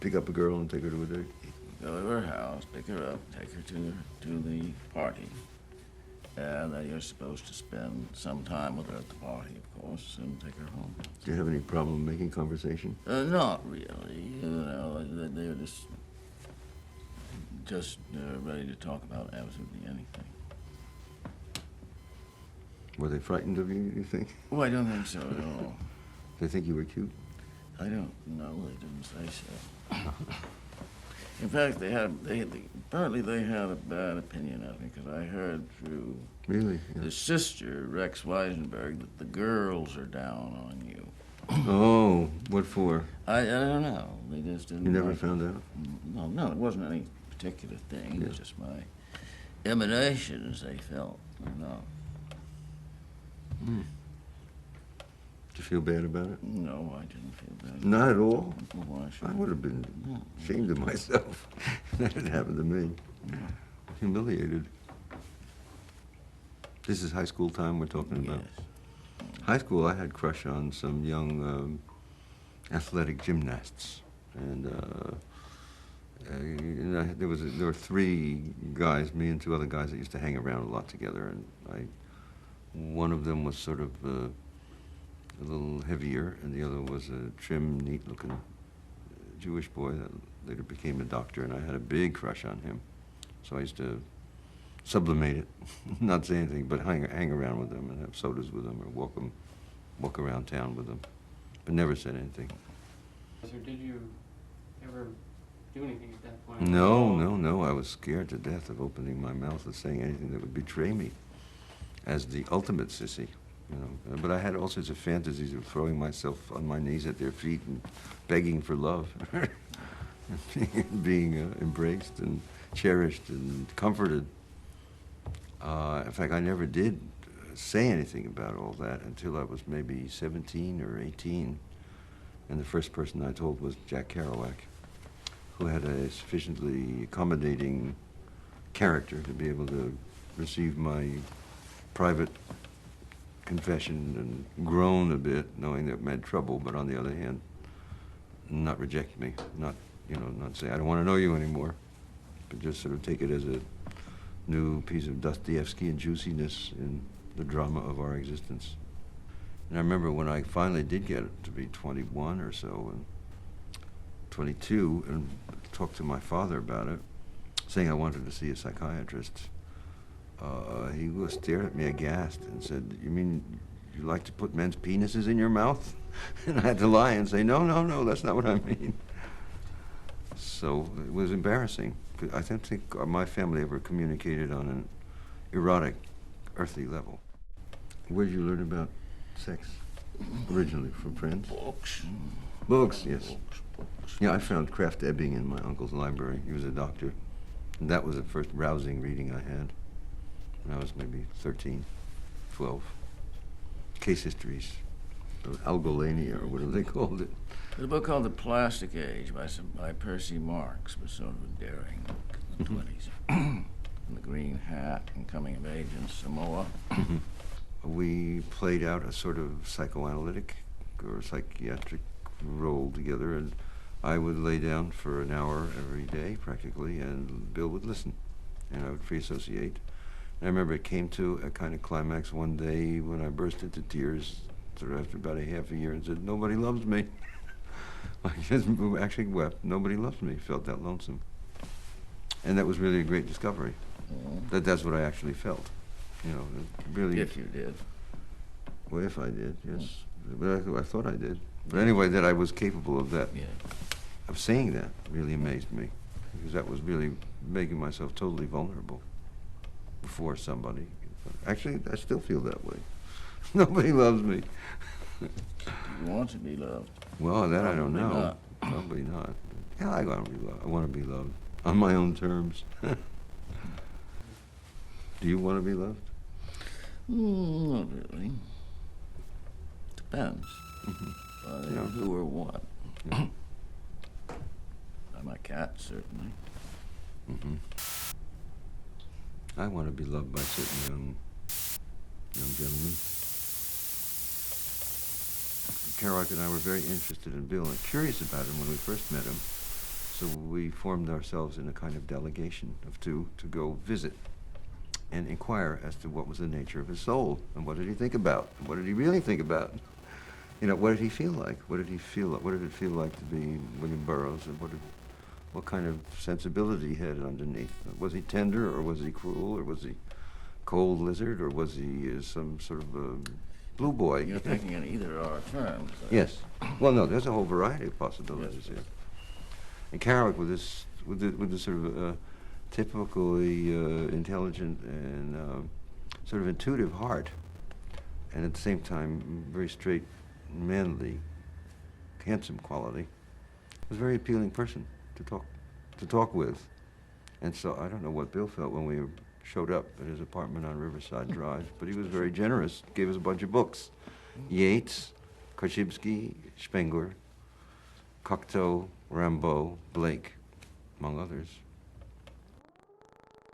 pick up a girl and take her to a date? Go to her house, pick her up, take her to the party. And then you're supposed to spend some time with her at the party, of course, and take her home. Do you have any problem making conversation? Not really. You know, they're just ready to talk about absolutely anything. Were they frightened of you, you think? Oh, I don't think so at all. They think you were cute? I don't know. They didn't say so. In fact, apparently they had a bad opinion of me because I heard through Really? Yeah. the sister, Rex Weisenberg, that the girls are down on you. Oh, what for? I don't know. They just didn't. You never like found out? No, it wasn't any particular thing. Yeah. It was just my emanations, they felt. No. Mm. Did you feel bad about it? No, I didn't feel bad. Not at all? Well, why should I would have been ashamed of myself if that had happened to me. Yeah. Humiliated. This is high school time we're talking about? Yes. High school, I had a crush on some young athletic gymnasts. And there were three guys, me and two other guys that used to hang around a lot together. And one of them was sort of a little heavier, and the other was a trim, neat-looking Jewish boy that later became a doctor, and I had a big crush on him. So I used to sublimate it, not say anything, but hang around with them and have sodas with them or walk around town with them, but never said anything. So did you ever do anything at that point? No. I was scared to death of opening my mouth and saying anything that would betray me as the ultimate sissy. You know, but I had all sorts of fantasies of throwing myself on my knees at their feet and begging for love, being embraced and cherished and comforted. In fact, I never did say anything about all that until I was maybe 17 or 18. And the first person I told was Jack Kerouac, who had a sufficiently accommodating character to be able to receive my private confession and groan a bit, knowing that it meant trouble, but on the other hand, not reject me, not say, I don't want to know you anymore, but just sort of take it as a new piece of Dostoevskian juiciness in the drama of our existence. And I remember when I finally did get to be 21 or so, and 22, and talked to my father about it, saying I wanted to see a psychiatrist. He stared at me aghast and said, "You mean you like to put men's penises in your mouth?" And I had to lie and say, no, that's not what I mean. So it was embarrassing. I don't think my family ever communicated on an erotic, earthly level. Where did you learn about sex originally? From friends? Books. Books, yes. Books. Yeah, I found Krafft Ebing in my uncle's library. He was a doctor. And that was the first rousing reading I had when I was maybe 13, 12. Case histories of algolania, or whatever they called it. There's a book called The Plastic Age by Percy Marx, was sort of daring in the 20s. And The Green Hat and Coming of Age in Samoa. We played out a sort of psychoanalytic or psychiatric role together, and I would lay down for an hour every day, practically, and Bill would listen, and I would free associate. And I remember it came to a kind of climax one day when I burst into tears, sort of after about a half a year, and said, "Nobody loves me." I just actually wept. Nobody loves me. Felt that lonesome. And that was really a great discovery. That's what I actually felt. You know, really. If you did. Well, if I did, yes. But I thought I did. But anyway, that I was capable of that, Yeah. of saying that, really amazed me. Because that was really making myself totally vulnerable before somebody. Actually, I still feel that way. Nobody loves me. Do you want to be loved? Well, that I don't Probably know. not. Probably not. Yeah, I want to be loved. I want to be loved on my own terms. Do you want to be loved? Not really. Depends. By Yeah. who or what. Yeah. By my cat, certainly. I want to be loved by certain young gentlemen. Kerouac and I were very interested in Bill and curious about him when we first met him. So we formed ourselves in a kind of delegation of two to go visit and inquire as to what was the nature of his soul and what did he think about, and what did he really think about. You know, what did he feel like? What did he feel like? What did it feel like to be William Burroughs, and what kind of sensibility he had underneath? Was he tender, or was he cruel, or was he cold lizard, or was he some sort of a blue boy? You're thinking in either or terms. Yes. Well, no, there's a whole variety of possibilities Yes. here. And Kerouac, with this sort of typically intelligent and sort of intuitive heart, and at the same time very straight, manly, handsome quality, was a very appealing person to talk with. And so I don't know what Bill felt when we showed up at his apartment on Riverside Drive, but he was very generous. Gave us a bunch of books: Yeats, Korzybski, Spengler, Cocteau, Rimbaud, Blake, among others.